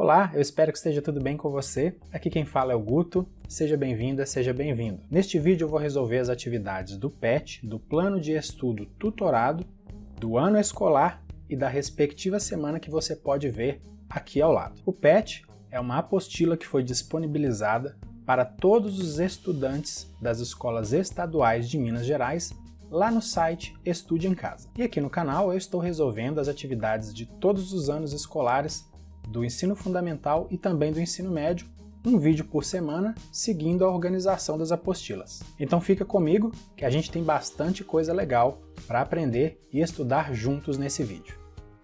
Olá, eu espero que esteja tudo bem com você. Aqui quem fala é o Guto. Seja bem-vinda, seja bem-vindo. Neste vídeo eu vou resolver as atividades do PET, do Plano de Estudo Tutorado, do ano escolar e da respectiva semana que você pode ver aqui ao lado. O PET é uma apostila que foi disponibilizada para todos os estudantes das escolas estaduais de Minas Gerais lá no site Estude em Casa. E aqui no canal eu estou resolvendo as atividades de todos os anos escolares do ensino fundamental e também do ensino médio, um vídeo por semana, seguindo a organização das apostilas. Então fica comigo que a gente tem bastante coisa legal para aprender e estudar juntos nesse vídeo.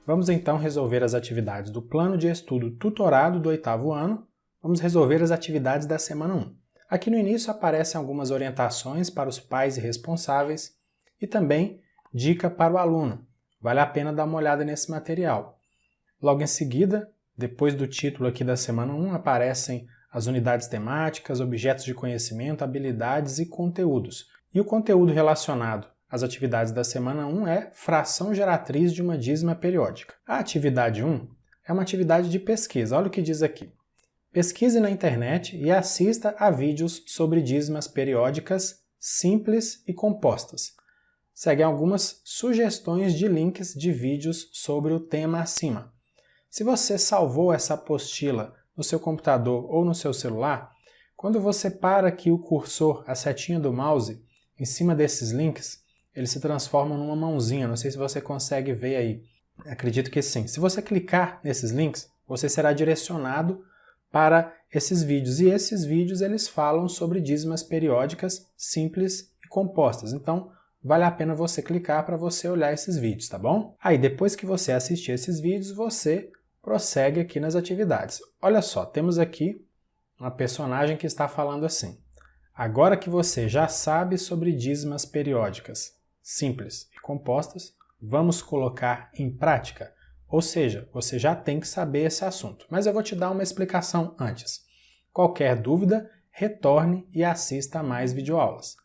Vamos então resolver as atividades do Plano de Estudo Tutorado do 8º ano. Vamos resolver as atividades da semana 1. Aqui no início aparecem algumas orientações para os pais e responsáveis e também dica para o aluno. Vale a pena dar uma olhada nesse material. Logo em seguida, depois do título aqui da semana 1, aparecem as unidades temáticas, objetos de conhecimento, habilidades e conteúdos. E o conteúdo relacionado às atividades da semana 1 é fração geratriz de uma dízima periódica. A atividade 1 é uma atividade de pesquisa. Olha o que diz aqui. Pesquise na internet e assista a vídeos sobre dízimas periódicas simples e compostas. Seguem algumas sugestões de links de vídeos sobre o tema acima. Se você salvou essa apostila no seu computador ou no seu celular, quando você para aqui o cursor, a setinha do mouse, em cima desses links, eles se transformam numa mãozinha. Não sei se você consegue ver aí. Acredito que sim. Se você clicar nesses links, você será direcionado para esses vídeos. E esses vídeos eles falam sobre dízimas periódicas simples e compostas. Então, vale a pena você clicar para você olhar esses vídeos, tá bom? Aí, depois que você assistir esses vídeos, você prossegue aqui nas atividades. Olha só, temos aqui uma personagem que está falando assim. Agora que você já sabe sobre dízimas periódicas simples e compostas, vamos colocar em prática? Ou seja, você já tem que saber esse assunto. Mas eu vou te dar uma explicação antes. Qualquer dúvida, retorne e assista a mais videoaulas.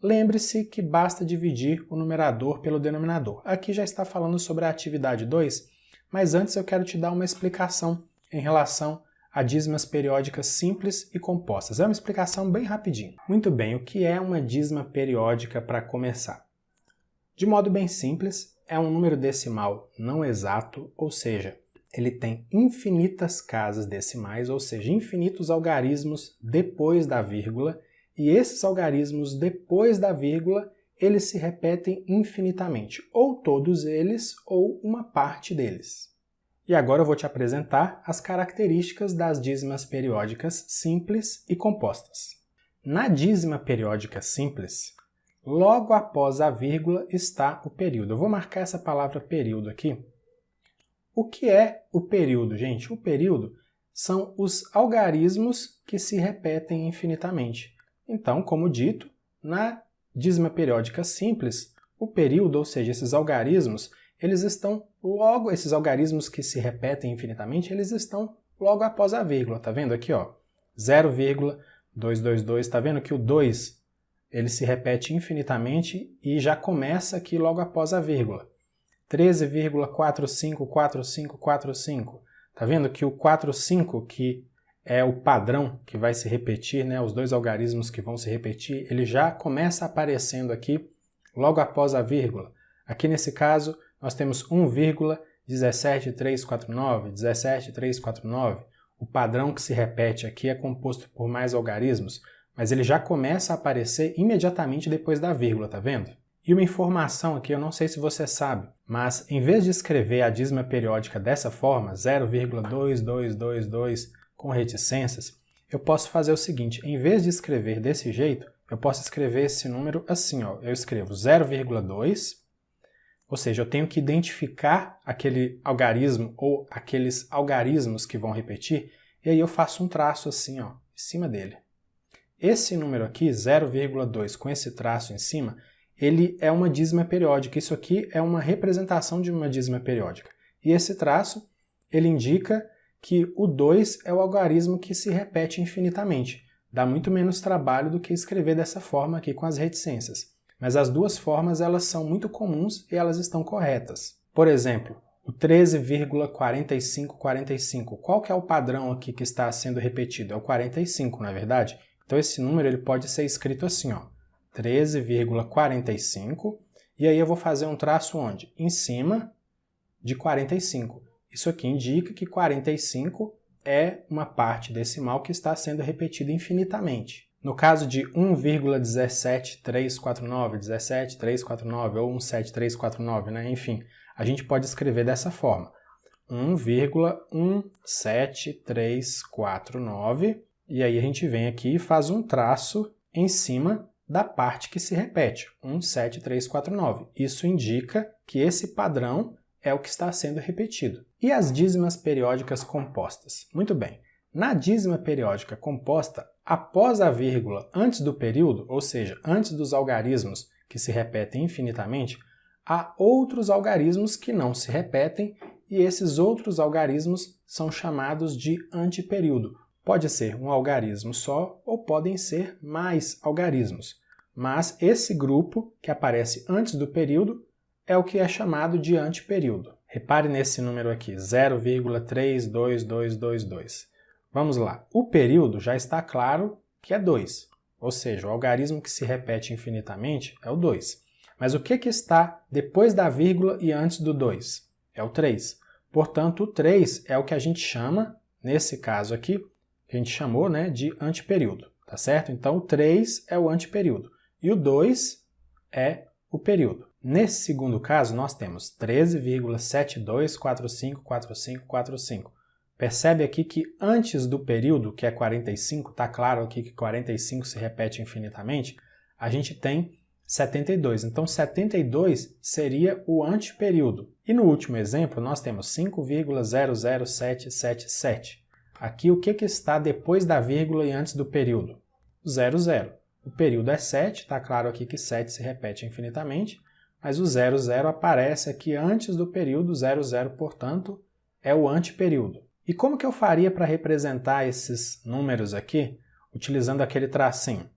Lembre-se que basta dividir o numerador pelo denominador. Aqui já está falando sobre a atividade 2, mas antes eu quero te dar uma explicação em relação a dízimas periódicas simples e compostas. É uma explicação bem rapidinho. Muito bem, o que é uma dízima periódica para começar? De modo bem simples, é um número decimal não exato, ou seja, ele tem infinitas casas decimais, ou seja, infinitos algarismos depois da vírgula, e esses algarismos depois da vírgula eles se repetem infinitamente, ou todos eles, ou uma parte deles. E agora eu vou te apresentar as características das dízimas periódicas simples e compostas. Na dízima periódica simples, logo após a vírgula está o período. Eu vou marcar essa palavra período aqui. O que é o período, gente? O período são os algarismos que se repetem infinitamente. Então, como dito, na dízima periódica simples, o período, ou seja, esses algarismos, esses algarismos que se repetem infinitamente, eles estão logo após a vírgula, tá vendo aqui, ó? 0,222, tá vendo que o 2, ele se repete infinitamente e já começa aqui logo após a vírgula. 13,454545, tá vendo que o 45, que é o padrão que vai se repetir, né? Os dois algarismos que vão se repetir, ele já começa aparecendo aqui logo após a vírgula. Aqui nesse caso, nós temos 1,17349, 17349. O padrão que se repete aqui é composto por mais algarismos, mas ele já começa a aparecer imediatamente depois da vírgula, tá vendo? E uma informação aqui, eu não sei se você sabe, mas em vez de escrever a dízima periódica dessa forma, 0,2222, com reticências, eu posso fazer o seguinte, em vez de escrever desse jeito, eu posso escrever esse número assim, ó. Eu escrevo 0,2, ou seja, eu tenho que identificar aquele algarismo ou aqueles algarismos que vão repetir, e aí eu faço um traço assim, ó, em cima dele. Esse número aqui, 0,2, com esse traço em cima, ele é uma dízima periódica. Isso aqui é uma representação de uma dízima periódica. E esse traço, ele indica que o 2 é o algarismo que se repete infinitamente. Dá muito menos trabalho do que escrever dessa forma aqui com as reticências. Mas as duas formas elas são muito comuns e elas estão corretas. Por exemplo, O 13,4545, qual que é o padrão aqui que está sendo repetido? É o 45, não é verdade? Então esse número ele pode ser escrito assim, ó, 13,45, e aí eu vou fazer um traço onde? Em cima de 45. Isso aqui indica que 45 é uma parte decimal que está sendo repetida infinitamente. No caso de 1,17349, 17349 ou 17349, né? Enfim, a gente pode escrever dessa forma. 1,17349, e aí a gente vem aqui e faz um traço em cima da parte que se repete, 17349. Isso indica que esse padrão é o que está sendo repetido. E as dízimas periódicas compostas? Muito bem. Na dízima periódica composta, após a vírgula antes do período, ou seja, antes dos algarismos que se repetem infinitamente, há outros algarismos que não se repetem e esses outros algarismos são chamados de antiperíodo. Pode ser um algarismo só ou podem ser mais algarismos. Mas esse grupo que aparece antes do período é o que é chamado de antiperíodo. Repare nesse número aqui, 0,32222. Vamos lá. O período já está claro que é 2, ou seja, o algarismo que se repete infinitamente é o 2. Mas o que está depois da vírgula e antes do 2? É o 3. Portanto, o 3 é o que a gente chama, nesse caso aqui, que a gente chamou, né, de antiperíodo, tá certo? Então, o 3 é o antiperíodo e o 2 é o período. Nesse segundo caso, nós temos 13,72454545. Percebe aqui que antes do período, que é 45, está claro aqui que 45 se repete infinitamente, a gente tem 72. Então, 72 seria o antiperíodo. E no último exemplo, nós temos 5,00777. Aqui, o que está depois da vírgula e antes do período? 00. O período é 7, está claro aqui que 7 se repete infinitamente, mas o 00 aparece aqui antes do período, 00, portanto, é o antiperíodo. E como que eu faria para representar esses números aqui, utilizando aquele tracinho?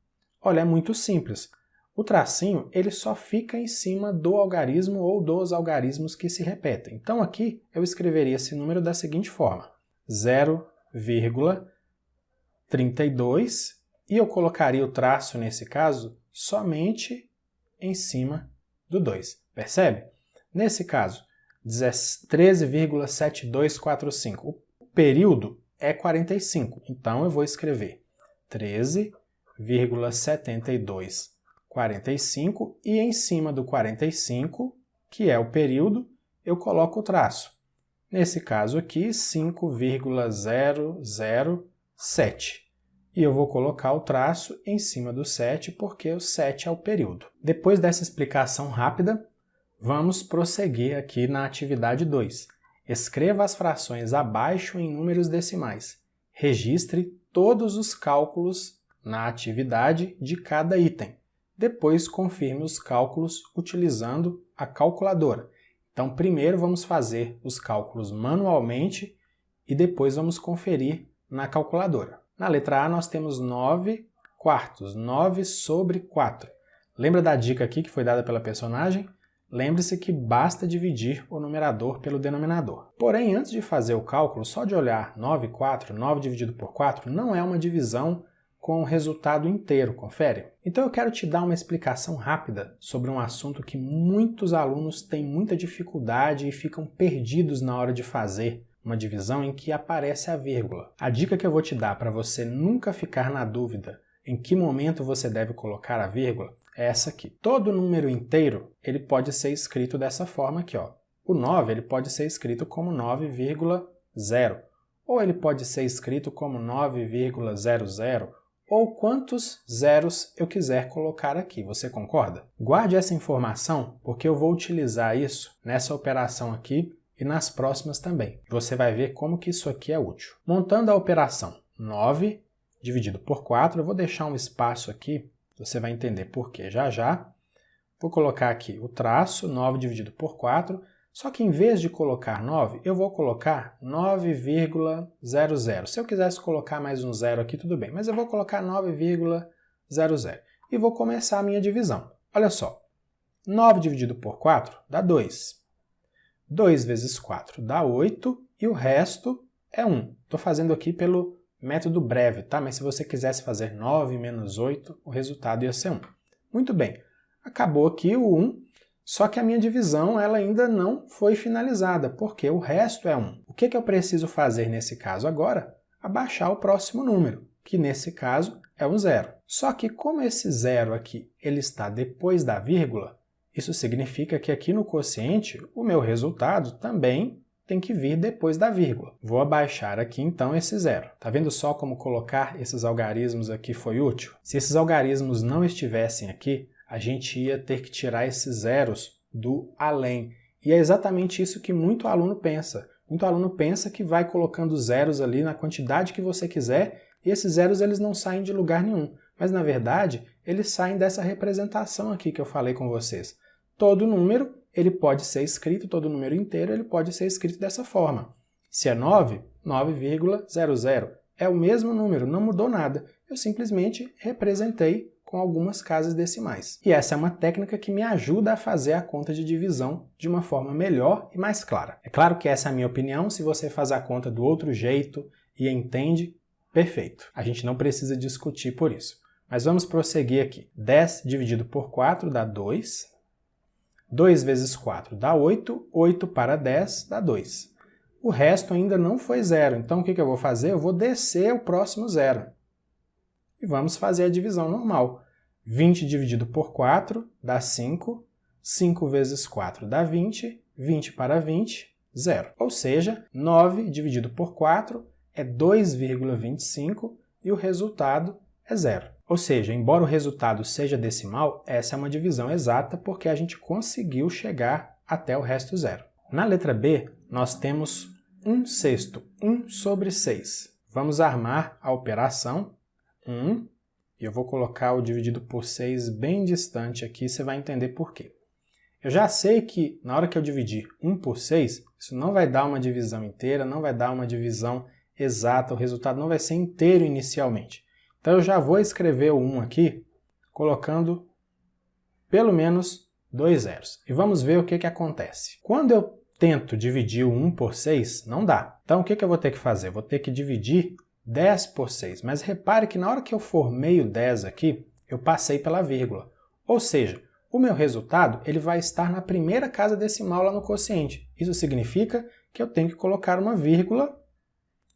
Olha, é muito simples. O tracinho ele só fica em cima do algarismo ou dos algarismos que se repetem. Então aqui eu escreveria esse número da seguinte forma, 0,32, e eu colocaria o traço, nesse caso, somente em cima do 2. Percebe? Nesse caso, 13,7245. O período é 45, então eu vou escrever 13,7245 e em cima do 45, que é o período, eu coloco o traço. Nesse caso aqui, 5,007. E eu vou colocar o traço em cima do 7, porque o 7 é o período. Depois dessa explicação rápida, vamos prosseguir aqui na atividade 2. Escreva as frações abaixo em números decimais. Registre todos os cálculos na atividade de cada item. Depois confirme os cálculos utilizando a calculadora. Então, primeiro vamos fazer os cálculos manualmente e depois vamos conferir na calculadora. Na letra A nós temos 9 quartos, 9 sobre 4. Lembra da dica aqui que foi dada pela personagem? Lembre-se que basta dividir o numerador pelo denominador. Porém, antes de fazer o cálculo, só de olhar 9 dividido por 4, não é uma divisão com o resultado inteiro, confere? Então eu quero te dar uma explicação rápida sobre um assunto que muitos alunos têm muita dificuldade e ficam perdidos na hora de fazer uma divisão em que aparece a vírgula. A dica que eu vou te dar para você nunca ficar na dúvida em que momento você deve colocar a vírgula é essa aqui. Todo número inteiro ele pode ser escrito dessa forma aqui, ó. O 9 ele pode ser escrito como 9,0, ou ele pode ser escrito como 9,00, ou quantos zeros eu quiser colocar aqui. Você concorda? Guarde essa informação porque eu vou utilizar isso nessa operação aqui e nas próximas também. Você vai ver como que isso aqui é útil. Montando a operação 9 dividido por 4, eu vou deixar um espaço aqui, você vai entender por quê já já. Vou colocar aqui o traço, 9 dividido por 4, só que em vez de colocar 9, eu vou colocar 9,00. Se eu quisesse colocar mais um zero aqui, tudo bem, mas eu vou colocar 9,00 e vou começar a minha divisão. Olha só, 9 dividido por 4 dá 2. 2 vezes 4 dá 8 e o resto é 1. Estou fazendo aqui pelo método breve, tá? Mas se você quisesse fazer 9 menos 8, o resultado ia ser 1. Muito bem, acabou aqui o 1, só que a minha divisão ela ainda não foi finalizada, porque o resto é 1. O que eu preciso fazer nesse caso agora? Abaixar o próximo número, que nesse caso é o 0. Só que como esse 0 aqui ele está depois da vírgula, isso significa que aqui no quociente o meu resultado também tem que vir depois da vírgula. Vou abaixar aqui então esse 0. Tá vendo só como colocar esses algarismos aqui foi útil? Se esses algarismos não estivessem aqui, a gente ia ter que tirar esses zeros do além. E é exatamente isso que muito aluno pensa. Muito aluno pensa que vai colocando zeros ali na quantidade que você quiser e esses zeros eles não saem de lugar nenhum. Mas na verdade, eles saem dessa representação aqui que eu falei com vocês. Todo número ele pode ser escrito, todo número inteiro ele pode ser escrito dessa forma. Se é 9, 9,00. É o mesmo número, não mudou nada. Eu simplesmente representei com algumas casas decimais. E essa é uma técnica que me ajuda a fazer a conta de divisão de uma forma melhor e mais clara. É claro que essa é a minha opinião, se você faz a conta do outro jeito e entende, perfeito. A gente não precisa discutir por isso. Mas vamos prosseguir aqui. 10 dividido por 4 dá 2. 2 vezes 4 dá 8. 8 para 10 dá 2. O resto ainda não foi 0. Então o que eu vou fazer? Eu vou descer o próximo 0. E vamos fazer a divisão normal. 20 dividido por 4 dá 5. 5 vezes 4 dá 20. 20 para 20, 0. Ou seja, 9 dividido por 4 é 2,25 e o resultado é 0. Ou seja, embora o resultado seja decimal, essa é uma divisão exata porque a gente conseguiu chegar até o resto 0. Na letra B, nós temos 1/6, 1 sobre 6. Vamos armar a operação 1, e eu vou colocar o dividido por 6 bem distante aqui, você vai entender por quê. Eu já sei que na hora que eu dividir 1 por 6, isso não vai dar uma divisão inteira, não vai dar uma divisão exata, o resultado não vai ser inteiro inicialmente. Então eu já vou escrever o 1 aqui, colocando pelo menos 2 zeros. E vamos ver o que acontece. Quando eu tento dividir o 1 por 6, não dá. Então o que eu vou ter que fazer? Eu vou ter que dividir 10 por 6. Mas repare que na hora que eu formei o 10 aqui, eu passei pela vírgula. Ou seja, o meu resultado ele vai estar na primeira casa decimal lá no quociente. Isso significa que eu tenho que colocar uma vírgula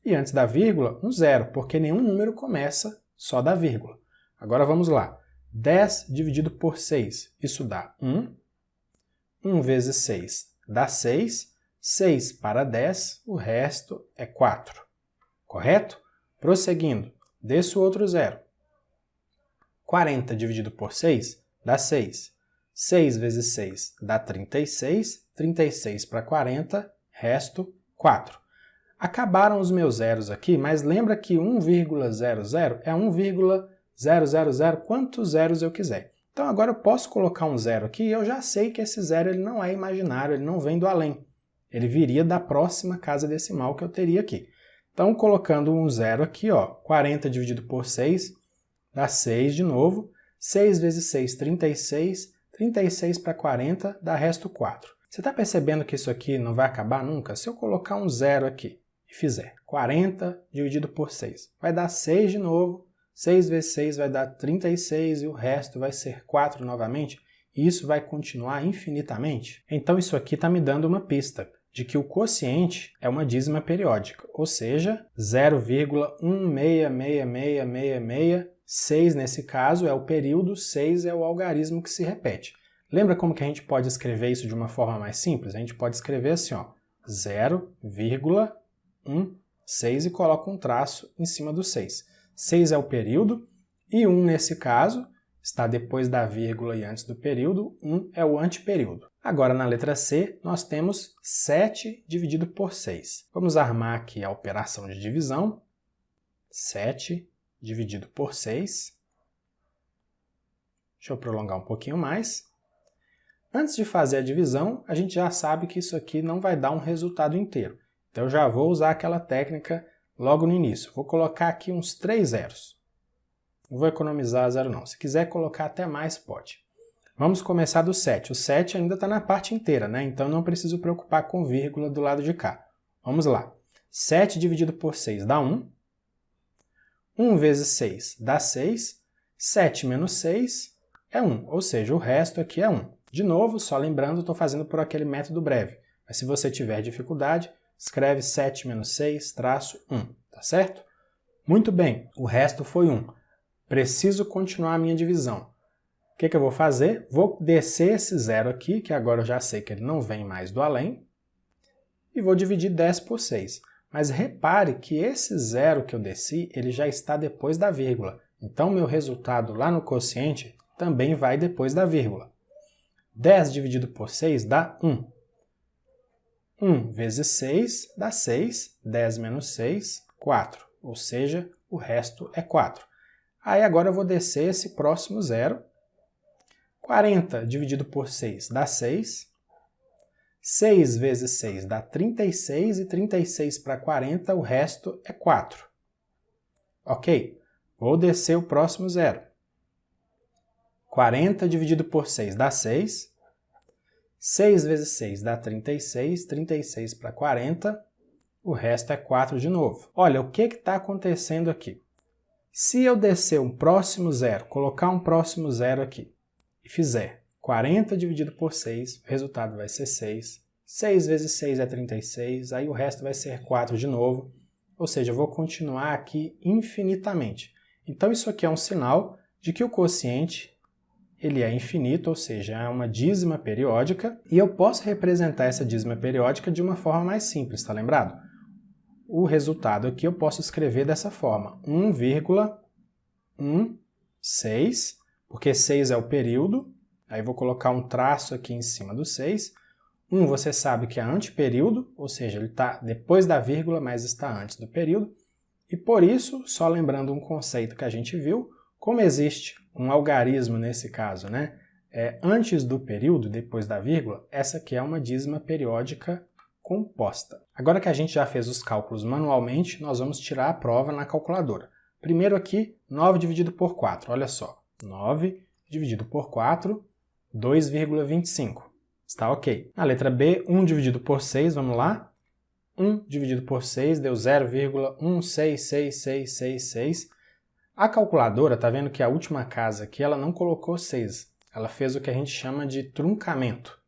e antes da vírgula um 0, porque nenhum número começa só da vírgula. Agora vamos lá. 10 dividido por 6, isso dá 1. 1 vezes 6 dá 6. 6 para 10, o resto é 4. Correto? Prosseguindo, desço outro 0. 40 dividido por 6 dá 6. 6 vezes 6 dá 36. 36 para 40, resto 4. Acabaram os meus zeros aqui, mas lembra que 1,00 é 1,000 quantos zeros eu quiser. Então agora eu posso colocar um 0 aqui e eu já sei que esse 0 ele não é imaginário, ele não vem do além. Ele viria da próxima casa decimal que eu teria aqui. Então colocando um 0 aqui, ó, 40 dividido por 6 dá 6 de novo. 6 vezes 6, 36. 36 para 40 dá resto 4. Você está percebendo que isso aqui não vai acabar nunca? Se eu colocar um 0 aqui e fizer 40 dividido por 6, vai dar 6 de novo. 6 vezes 6 vai dar 36 e o resto vai ser 4 novamente. E isso vai continuar infinitamente. Então isso aqui está me dando uma pista de que o quociente é uma dízima periódica, ou seja, 0,1666666. nesse caso é o período, 6 é o algarismo que se repete. Lembra como que a gente pode escrever isso de uma forma mais simples? A gente pode escrever assim, ó, 0,16 e coloca um traço em cima do 6. 6 é o período e 1 nesse caso está depois da vírgula e antes do período, 1 é o anteperíodo. Agora na letra C nós temos 7 dividido por 6. Vamos armar aqui a operação de divisão. 7 dividido por 6. Deixa eu prolongar um pouquinho mais. Antes de fazer a divisão, a gente já sabe que isso aqui não vai dar um resultado inteiro. Então eu já vou usar aquela técnica logo no início. Vou colocar aqui uns 3 zeros. Não vou economizar zero não. Se quiser colocar até mais, pode. Vamos começar do 7. O 7 ainda está na parte inteira, né? Então não preciso preocupar com vírgula do lado de cá. Vamos lá. 7 dividido por 6 dá 1. 1 vezes 6 dá 6. 7 menos 6 é 1, ou seja, o resto aqui é 1. De novo, só lembrando, estou fazendo por aquele método breve. Mas se você tiver dificuldade, escreve 7 menos 6 traço 1, tá certo? Muito bem, o resto foi 1. Preciso continuar a minha divisão. O que eu vou fazer? Vou descer esse zero aqui, que agora eu já sei que ele não vem mais do além, e vou dividir 10 por 6. Mas repare que esse zero que eu desci, ele já está depois da vírgula. Então, meu resultado lá no quociente também vai depois da vírgula. 10 dividido por 6 dá 1. 1 vezes 6 dá 6. 10 menos 6, 4. Ou seja, o resto é 4. Aí agora eu vou descer esse próximo zero. 40 dividido por 6 dá 6. 6 vezes 6 dá 36, e 36 para 40, o resto é 4. Ok, vou descer o próximo zero. 40 dividido por 6 dá 6. 6 vezes 6 dá 36, 36 para 40, o resto é 4 de novo. Olha, o que está acontecendo aqui? Se eu descer um próximo zero, colocar um próximo zero aqui, e fizer 40 dividido por 6, o resultado vai ser 6. 6 vezes 6 é 36, aí o resto vai ser 4 de novo. Ou seja, eu vou continuar aqui infinitamente. Então isso aqui é um sinal de que o quociente ele é infinito, ou seja, é uma dízima periódica, e eu posso representar essa dízima periódica de uma forma mais simples, está lembrado? O resultado aqui eu posso escrever dessa forma, 1,16, porque 6 é o período, aí vou colocar um traço aqui em cima do 6. 1 você sabe que é anteperíodo, ou seja, ele está depois da vírgula, mas está antes do período. E por isso, só lembrando um conceito que a gente viu, como existe um algarismo nesse caso, né? Antes do período, depois da vírgula, essa aqui é uma dízima periódica composta. Agora que a gente já fez os cálculos manualmente, nós vamos tirar a prova na calculadora. Primeiro aqui, 9 dividido por 4, olha só. 9 dividido por 4, 2,25. Está ok. Na letra B, 1 dividido por 6, vamos lá. 1 dividido por 6 deu 0,166666. A calculadora, está vendo que a última casa aqui, ela não colocou 6. Ela fez o que a gente chama de truncamento.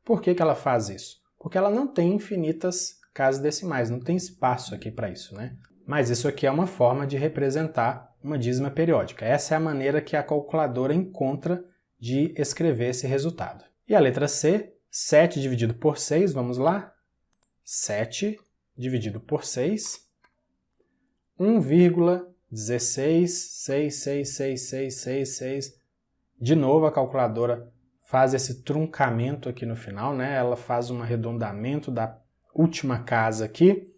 Por que ela faz isso? Porque ela não tem infinitas casas decimais, não tem espaço aqui para isso, né? Mas isso aqui é uma forma de representar uma dízima periódica. Essa é a maneira que a calculadora encontra de escrever esse resultado. E a letra C, 7 dividido por 6, vamos lá? 7 dividido por 6, 1,16666666. De novo a calculadora faz esse truncamento aqui no final, né? Ela faz um arredondamento da última casa aqui,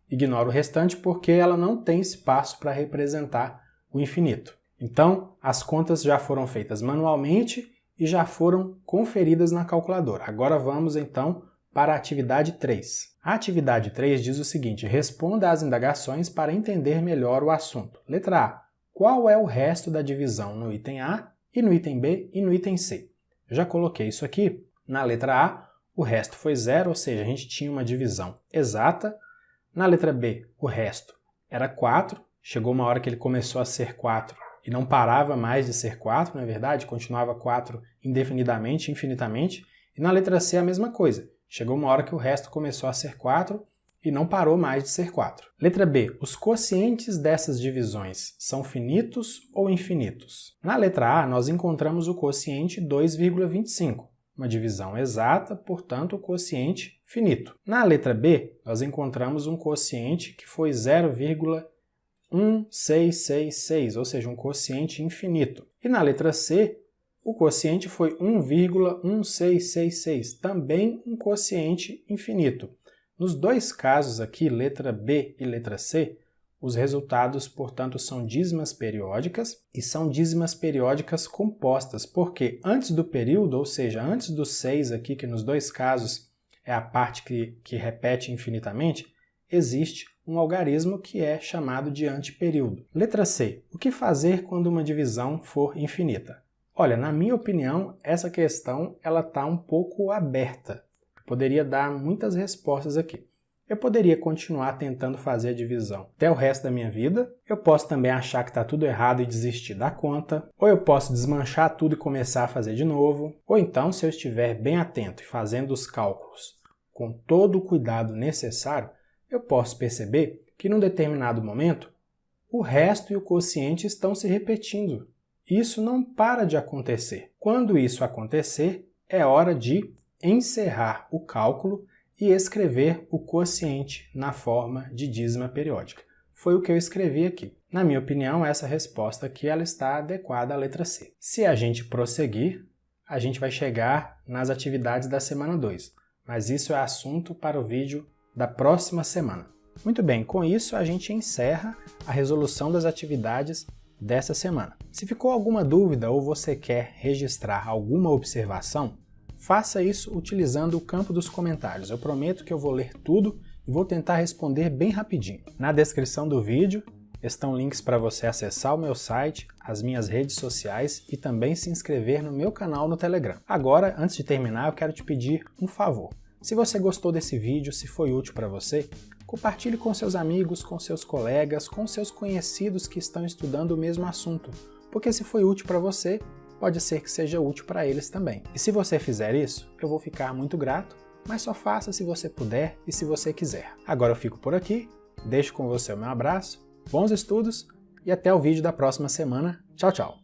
ignora o restante porque ela não tem espaço para representar o infinito. Então, as contas já foram feitas manualmente e já foram conferidas na calculadora. Agora vamos, então, para a atividade 3. A atividade 3 diz o seguinte: responda às indagações para entender melhor o assunto. Letra A. Qual é o resto da divisão no item A, e no item B e no item C? Eu já coloquei isso aqui. Na letra A, o resto foi 0, ou seja, a gente tinha uma divisão exata. Na letra B, o resto era 4. Chegou uma hora que ele começou a ser 4 e não parava mais de ser 4, não é verdade? Continuava 4 indefinidamente, infinitamente. E na letra C a mesma coisa. Chegou uma hora que o resto começou a ser 4 e não parou mais de ser 4. Letra B. Os quocientes dessas divisões são finitos ou infinitos? Na letra A, nós encontramos o quociente 2,25. Uma divisão exata, portanto, o quociente finito. Na letra B, nós encontramos um quociente que foi 0,1666, ou seja, um quociente infinito. E na letra C, o quociente foi 1,1666, também um quociente infinito. Nos dois casos aqui, letra B e letra C, os resultados, portanto, são dízimas periódicas e são dízimas periódicas compostas, porque antes do período, ou seja, antes do 6 aqui, que nos dois casos é a parte que repete infinitamente, existe um algarismo que é chamado de anteperíodo. Letra C. O que fazer quando uma divisão for infinita? Olha, na minha opinião, essa questão ela está um pouco aberta. Eu poderia dar muitas respostas aqui. Eu poderia continuar tentando fazer a divisão até o resto da minha vida. Eu posso também achar que está tudo errado e desistir da conta. Ou eu posso desmanchar tudo e começar a fazer de novo. Ou então, se eu estiver bem atento e fazendo os cálculos com todo o cuidado necessário, eu posso perceber que num determinado momento, o resto e o quociente estão se repetindo. Isso não para de acontecer. Quando isso acontecer, é hora de encerrar o cálculo e escrever o quociente na forma de dízima periódica. Foi o que eu escrevi aqui. Na minha opinião, essa resposta aqui ela está adequada à letra C. Se a gente prosseguir, a gente vai chegar nas atividades da semana 2, mas isso é assunto para o vídeo da próxima semana. Muito bem, com isso a gente encerra a resolução das atividades dessa semana. Se ficou alguma dúvida ou você quer registrar alguma observação, faça isso utilizando o campo dos comentários. Eu prometo que eu vou ler tudo e vou tentar responder bem rapidinho. Na descrição do vídeo estão links para você acessar o meu site, as minhas redes sociais e também se inscrever no meu canal no Telegram. Agora, antes de terminar, eu quero te pedir um favor. Se você gostou desse vídeo, se foi útil para você, compartilhe com seus amigos, com seus colegas, com seus conhecidos que estão estudando o mesmo assunto, porque se foi útil para você, pode ser que seja útil para eles também. E se você fizer isso, eu vou ficar muito grato, mas só faça se você puder e se você quiser. Agora eu fico por aqui, deixo com você o meu abraço, bons estudos e até o vídeo da próxima semana. Tchau, tchau!